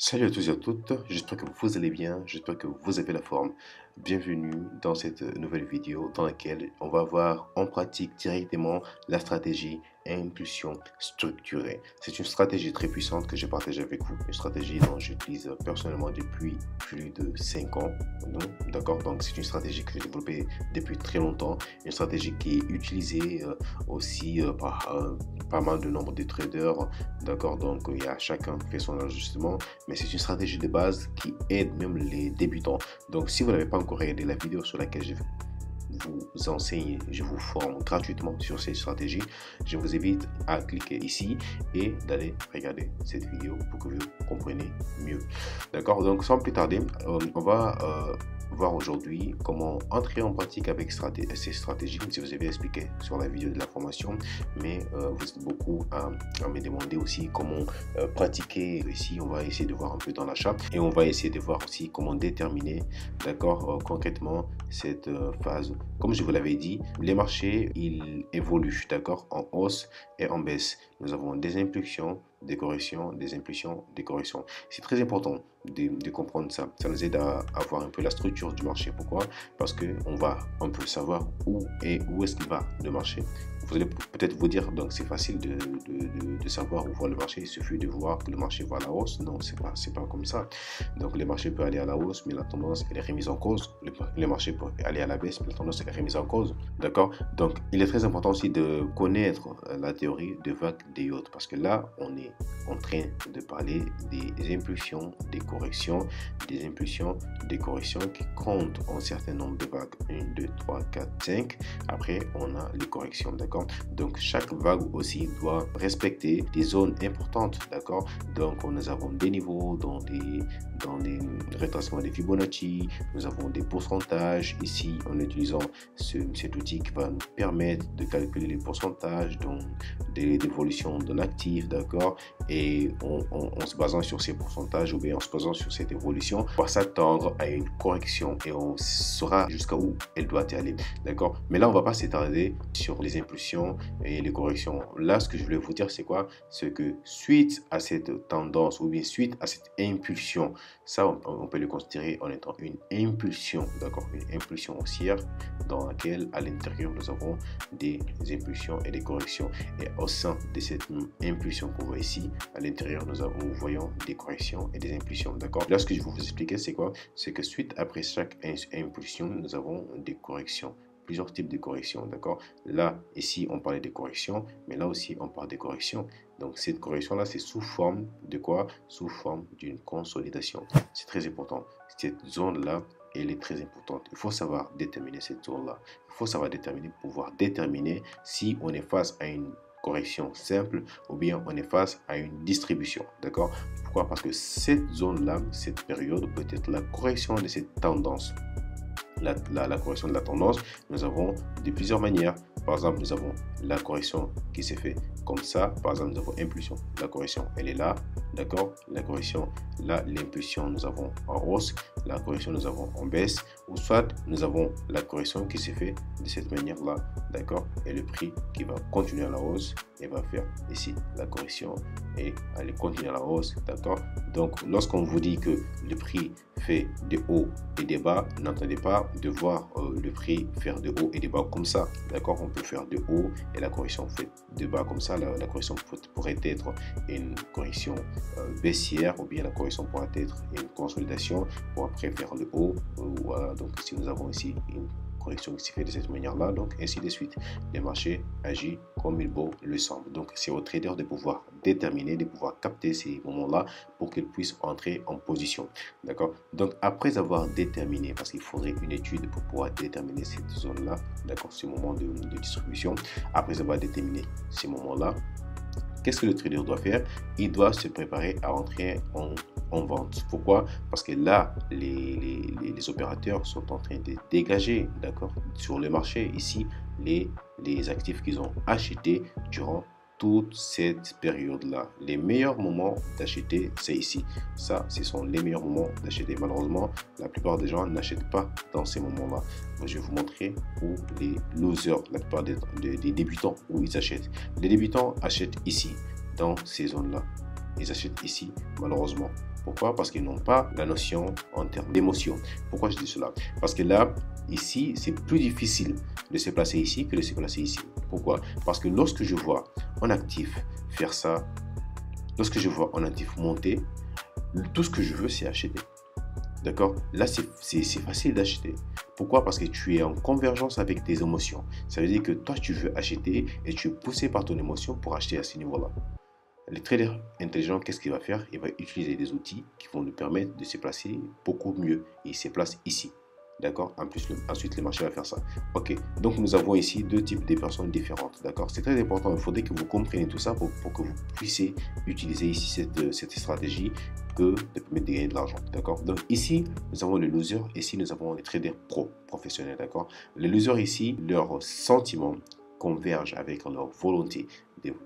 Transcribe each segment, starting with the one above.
Salut à tous et à toutes, j'espère que vous allez bien, j'espère que vous avez la forme. Bienvenue dans cette nouvelle vidéo dans laquelle on va voir en pratique directement la stratégie impulsion structurée. C'est une stratégie très puissante que je partage avec vous, une stratégie dont j'utilise personnellement depuis plus de 5 ans. D'accord, donc c'est une stratégie que j'ai développée depuis très longtemps, une stratégie qui est utilisée aussi par pas mal de nombre de traders. D'accord, donc il y a chacun qui fait son ajustement, mais c'est une stratégie de base qui aide même les débutants. Donc si vous n'avez pas encore regardé la vidéo sur laquelle je vous enseigne, je vous forme gratuitement sur cette stratégie, je vous invite à cliquer ici et d'aller regarder cette vidéo pour que vous compreniez mieux. D'accord, donc sans plus tarder, on va voir aujourd'hui comment entrer en pratique avec ces stratégies. Je vous avais expliqué sur la vidéo de la formation, mais vous êtes beaucoup à me demander aussi comment pratiquer. Ici, on va essayer de voir un peu dans la charte et on va essayer de voir aussi comment déterminer, d'accord, concrètement cette phase. Comme je vous l'avais dit, les marchés, ils évoluent, d'accord, en hausse et en baisse. Nous avons des impulsions, des corrections, des impulsions, des corrections. C'est très important de comprendre ça. Ça nous aide à voir un peu la structure du marché. Pourquoi? Parce qu'on va un peu savoir où est-ce qu'il va le marché. Vous allez peut-être vous dire, donc c'est facile de savoir où va le marché. Il suffit de voir que le marché va à la hausse. Non, c'est pas comme ça. Donc le marché peut aller à la hausse, mais la tendance elle est remise en cause. Le marché peut aller à la baisse, mais la tendance elle est remise en cause. D'accord? Donc il est très important aussi de connaître la théorie de vague d'Elliott, parce que là, on est en train de parler des impulsions, des corrections, des impulsions, des corrections qui comptent un certain nombre de vagues. 1, 2, 3, 4, 5. Après, on a les corrections, d'accord? Donc, chaque vague aussi doit respecter des zones importantes, d'accord? Donc, nous avons des niveaux dans des retracements des Fibonacci, nous avons des pourcentages ici en utilisant cet outil qui va nous permettre de calculer les pourcentages d'évolution de l'actif, d'accord? Et en se basant sur ces pourcentages ou bien en se basant sur cette évolution, on va s'attendre à une correction et on saura jusqu'à où elle doit aller, d'accord? Mais là, on va pas s'attarder sur les impulsions et les corrections. Là, ce que je voulais vous dire, c'est quoi? C'est que suite à cette tendance ou bien suite à cette impulsion, ça, on peut le considérer en étant une impulsion, d'accord? Une impulsion haussière dans laquelle, à l'intérieur, nous avons des impulsions et des corrections. Et au sein de cette impulsion qu'on voit ici, à l'intérieur, nous voyons des corrections et des impulsions, d'accord? Là, ce que je vais vous expliquer, c'est quoi? C'est que suite après chaque impulsion, nous avons des corrections. Plusieurs types de corrections, d'accord? Là, ici, on parlait des corrections, mais là aussi, on parle des corrections. Donc, cette correction-là, c'est sous forme de quoi? Sous forme d'une consolidation. C'est très important. Cette zone-là, elle est très importante. Il faut savoir déterminer cette zone-là. Il faut savoir pouvoir déterminer si on est face à une correction simple ou bien on est face à une distribution, d'accord? Pourquoi? Parce que cette zone-là, cette période peut être la correction de cette tendance. La correction de la tendance, nous avons de plusieurs manières. Par exemple, nous avons la correction qui s'est fait comme ça. Par exemple, nous avons impulsion. La correction, elle est là. D'accord? La correction, là, l'impulsion, nous avons en hausse. La correction, nous avons en baisse. Ou soit, nous avons la correction qui s'est fait de cette manière-là. D'accord? Et le prix qui va continuer à la hausse et va faire ici la correction et aller continuer à la hausse. D'accord? Donc, lorsqu'on vous dit que le prix fait des hauts et des bas, n'entendez pas de voir le prix faire de hauts et des bas comme ça. D'accord? On peut faire de haut et la correction fait de bas comme ça. La correction pourrait être une correction baissière ou bien la correction pourrait être une consolidation pour après faire le haut. Voilà, donc si nous avons ici une correction qui se fait de cette manière-là, donc ainsi de suite. Les marchés agissent comme il le semble. Donc c'est au trader de pouvoir déterminer, de pouvoir capter ces moments-là pour qu'il puisse entrer en position. D'accord? Donc après avoir déterminé, parce qu'il faudrait une étude pour pouvoir déterminer cette zone-là, d'accord, ce moment de distribution, après avoir déterminé ces moments-là, qu'est-ce que le trader doit faire? Il doit se préparer à entrer en vente. Pourquoi? Parce que là, les opérateurs sont en train de dégager, d'accord, sur le marché. Ici, les actifs qu'ils ont achetés durant toute cette période-là. Les meilleurs moments d'acheter, c'est ici. Ça, ce sont les meilleurs moments d'acheter. Malheureusement, la plupart des gens n'achètent pas dans ces moments-là. Je vais vous montrer où les losers, la plupart des débutants, où ils achètent. Les débutants achètent ici, dans ces zones-là. Ils achètent ici, malheureusement. Pourquoi? Parce qu'ils n'ont pas la notion en termes d'émotion. Pourquoi je dis cela? Parce que là, ici, c'est plus difficile de se placer ici que de se placer ici. Pourquoi? Parce que lorsque je vois un actif faire ça, lorsque je vois un actif monter, tout ce que je veux, c'est acheter. D'accord? Là, c'est facile d'acheter. Pourquoi? Parce que tu es en convergence avec tes émotions. Ça veut dire que toi, tu veux acheter et tu es poussé par ton émotion pour acheter à ce niveau-là. Le trader intelligent, qu'est-ce qu'il va faire? Il va utiliser des outils qui vont lui permettre de se placer beaucoup mieux. Et il se place ici. D'accord? Ensuite, le marché va faire ça. Ok. Donc, nous avons ici deux types de personnes différentes. D'accord? C'est très important. Il faudrait que vous compreniez tout ça pour que vous puissiez utiliser ici cette stratégie de permettre de gagner de l'argent. D'accord? Donc, ici, nous avons les losers. Ici, nous avons les traders professionnels. D'accord? Les losers ici, leurs sentiments convergent avec leur volonté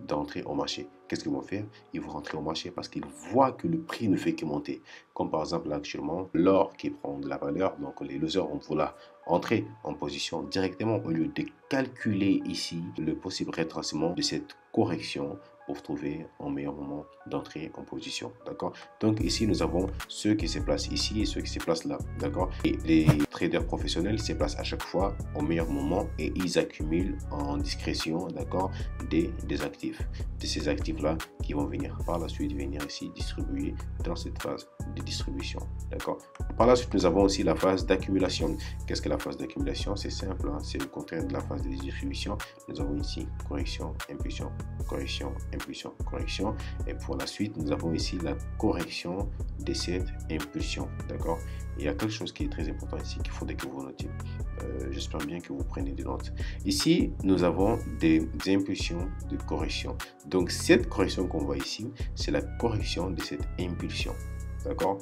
d'entrer au marché. Qu'est-ce qu'ils vont faire? Ils vont rentrer au marché parce qu'ils voient que le prix ne fait que monter. Comme par exemple là, actuellement, l'or qui prend de la valeur. Donc les losers vont vouloir entrer en position directement au lieu de calculer ici le possible rétracement de cette correction pour trouver un meilleur moment d'entrer en position. D'accord? Donc ici, nous avons ceux qui se placent ici et ceux qui se placent là. D'accord? Et les traders professionnels se placent à chaque fois au meilleur moment et ils accumulent en discrétion, d'accord, des actifs. De ces actifs-là qui vont venir par la suite venir ici distribuer dans cette phase de distribution. D'accord? Par la suite, nous avons aussi la phase d'accumulation. Qu'est-ce que la phase d'accumulation? C'est simple, hein? C'est le contraire de la phase de distribution. Nous avons ici correction, impulsion, correction, impulsion, correction. Et pour la suite, nous avons ici la correction de cette impulsion. D'accord? Il y a quelque chose qui est très important ici qu'il faudrait que vous notiez. J'espère bien que vous prenez des notes. Ici, nous avons des impulsions de correction. Donc, cette correction qu'on voit ici, c'est la correction de cette impulsion. D'accord?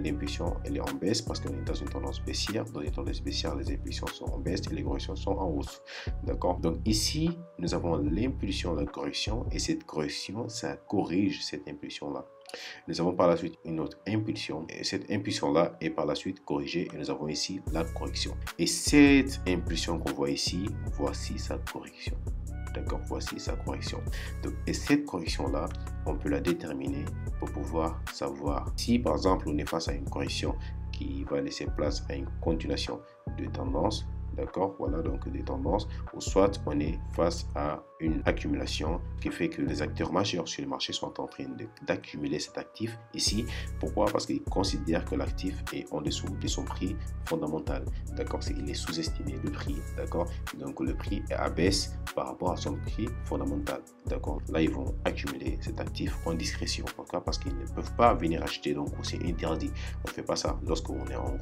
L'impulsion, elle est en baisse parce qu'on est dans une tendance baissière. Dans une tendance baissière, les impulsions sont en baisse et les corrections sont en hausse. D'accord? Donc ici, nous avons l'impulsion de la correction et cette correction, ça corrige cette impulsion-là. Nous avons par la suite une autre impulsion et cette impulsion-là est par la suite corrigée et nous avons ici la correction. Et cette impulsion qu'on voit ici, voici sa correction. D'accord, voici sa correction. Donc, et cette correction-là, on peut la déterminer pour pouvoir savoir si, par exemple, on est face à une correction qui va laisser place à une continuation de tendance. D'accord, voilà donc des tendances, ou soit on est face à une accumulation qui fait que les acteurs majeurs sur le marché sont en train d'accumuler cet actif ici. Pourquoi? Parce qu'ils considèrent que l'actif est en dessous de son prix fondamental. D'accord, il est sous-estimé le prix. D'accord, donc le prix est à baisse par rapport à son prix fondamental. D'accord, là ils vont accumuler cet actif en discrétion. Pourquoi? Parce qu'ils ne peuvent pas venir acheter, donc c'est interdit. On ne fait pas ça. Lorsqu'on est en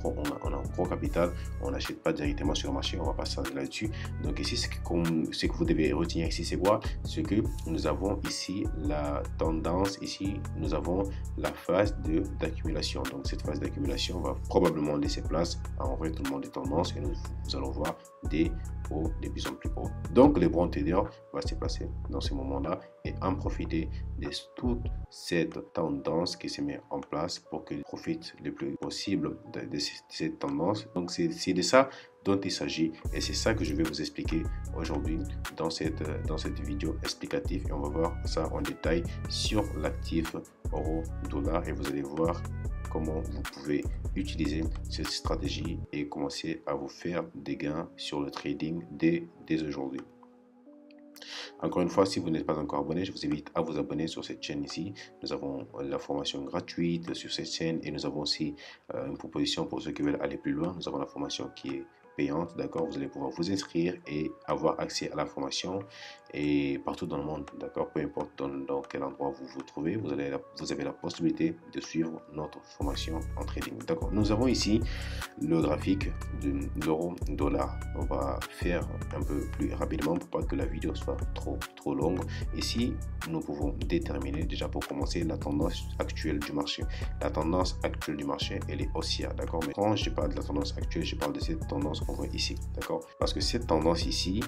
gros capital, on n'achète pas directement sur le marché. On va passer là-dessus. Donc ici, ce que vous devez retenir ici, c'est quoi? C'est que nous avons ici la tendance. Ici, nous avons la phase d'accumulation. Donc cette phase d'accumulation va probablement laisser place à un retournement de tendance et nous allons voir des hauts de plus en plus hauts. Donc le bon trader va se placer dans ce moment-là et en profiter de toute cette tendance qui se met en place pour qu'il profite le plus possible de cette tendance. Donc c'est de ça dont il s'agit et c'est ça que je vais vous expliquer aujourd'hui dans cette vidéo explicative et on va voir ça en détail sur l'actif euro-dollar et vous allez voir comment vous pouvez utiliser cette stratégie et commencer à vous faire des gains sur le trading dès aujourd'hui. Encore une fois, si vous n'êtes pas encore abonné, je vous invite à vous abonner sur cette chaîne ici. Nous avons la formation gratuite sur cette chaîne et nous avons aussi une proposition pour ceux qui veulent aller plus loin. Nous avons la formation qui est payante, d'accord, vous allez pouvoir vous inscrire et avoir accès à la formation et partout dans le monde, d'accord, peu importe dans quel endroit vous vous trouvez, vous avez la possibilité de suivre notre formation en trading, d'accord. Nous avons ici le graphique de l'euro-dollar. On va faire un peu plus rapidement pour pas que la vidéo soit trop longue. Ici, nous pouvons déterminer déjà pour commencer la tendance actuelle du marché. La tendance actuelle du marché, elle est haussière, d'accord, mais quand je parle de la tendance actuelle, je parle de cette tendance qu'on voit ici, d'accord? Parce que cette tendance ici,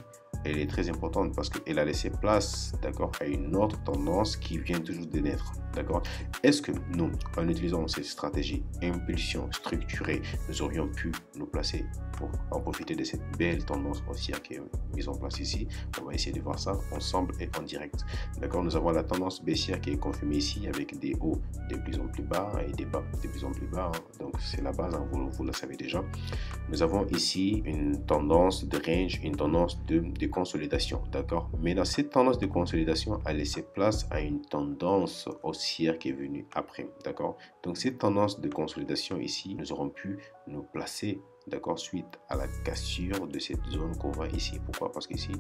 elle est très importante parce qu'elle a laissé place, d'accord, à une autre tendance qui vient toujours de naître, d'accord? Est-ce que nous, en utilisant cette stratégie impulsion structurée, nous aurions pu nous placer pour en profiter de cette belle tendance haussière qui est mise en place ici? On va essayer de voir ça ensemble et en direct, d'accord? Nous avons la tendance baissière qui est confirmée ici avec des hauts de plus en plus bas et des bas de plus en plus bas, hein. Donc c'est la base, hein, vous le savez déjà. Nous avons ici une tendance de range, une tendance de consolidation, d'accord? Mais dans cette tendance de consolidation a laissé place à une tendance haussière qui est venue après, d'accord? Donc cette tendance de consolidation ici, nous aurons pu nous placer, d'accord, suite à la cassure de cette zone qu'on voit ici. Pourquoi? Parce qu'ici,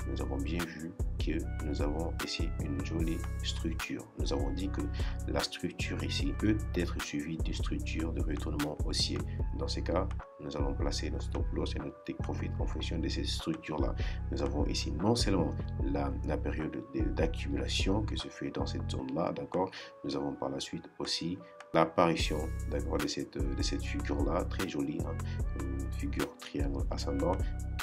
nous avons bien vu que nous avons ici une jolie structure. Nous avons dit que la structure ici peut être suivie d'une structure de retournement haussier. Dans ces cas, nous allons placer notre stop loss et notre take profit en fonction de ces structures-là. Nous avons ici non seulement la période d'accumulation qui se fait dans cette zone-là, d'accord? Nous avons par la suite aussi l'apparition, d'accord, de cette figure-là, très jolie, hein, une figure triangle ascendant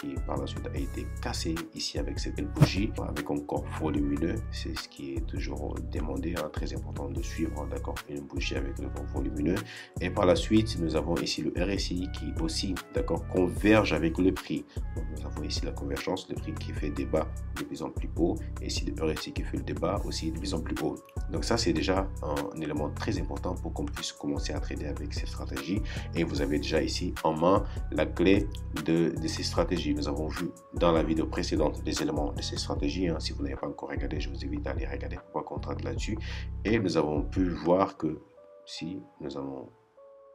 qui par la suite a été cassée ici avec cette belle bougie, avec un corps volumineux. C'est ce qui est toujours demandé, hein, très important de suivre, hein, d'accord, une bougie avec le corps volumineux. Et par la suite, nous avons ici le RSI qui aussi, d'accord, converge avec le prix. Donc, nous avons ici la convergence, le prix qui fait débat de plus en plus haut, et ici le RSI qui fait le débat aussi de plus en plus haut. Donc ça, c'est déjà un élément très important pour qu'on puisse commencer à trader avec ces stratégies. Et vous avez déjà ici en main la clé de ces stratégies. Nous avons vu dans la vidéo précédente les éléments de ces stratégies, hein. Si vous n'avez pas encore regardé, je vous invite à aller regarder pour voir qu'on traite là-dessus. Et nous avons pu voir que si nous allons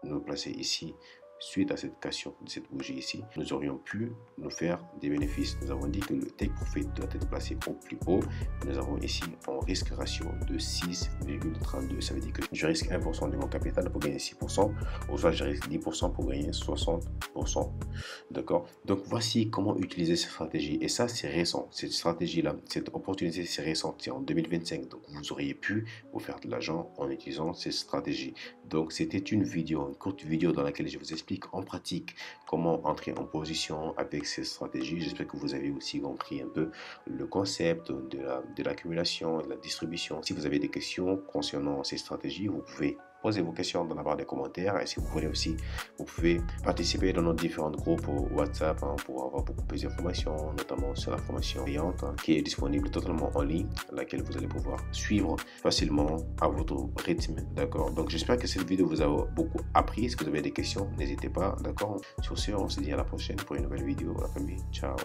nous placer ici, suite à cette cassure de cette bougie ici, nous aurions pu nous faire des bénéfices. Nous avons dit que le take profit doit être placé au plus haut. Nous avons ici un risque ratio de 6,32. Ça veut dire que je risque 1% de mon capital pour gagner 6%, ou soit je risque 10% pour gagner 60%. D'accord? Donc voici comment utiliser cette stratégie. Et ça, c'est récent. Cette stratégie-là, cette opportunité, c'est récent. C'est en 2025. Donc vous auriez pu vous faire de l'argent en utilisant cette stratégie. Donc c'était une vidéo, une courte vidéo dans laquelle je vous explique en pratique comment entrer en position avec ces stratégies. J'espère que vous avez aussi compris un peu le concept de l'accumulation et de la distribution. Si vous avez des questions concernant ces stratégies, vous pouvez poser vos questions dans la barre des commentaires. Et si vous voulez aussi, vous pouvez participer dans nos différents groupes WhatsApp, hein, pour avoir beaucoup plus d'informations, notamment sur la formation payante, hein, qui est disponible totalement en ligne, laquelle vous allez pouvoir suivre facilement à votre rythme. D'accord? Donc j'espère que cette vidéo vous a beaucoup appris. Si vous avez des questions, n'hésitez pas. D'accord? Sur ce, on se dit à la prochaine pour une nouvelle vidéo. La famille, ciao.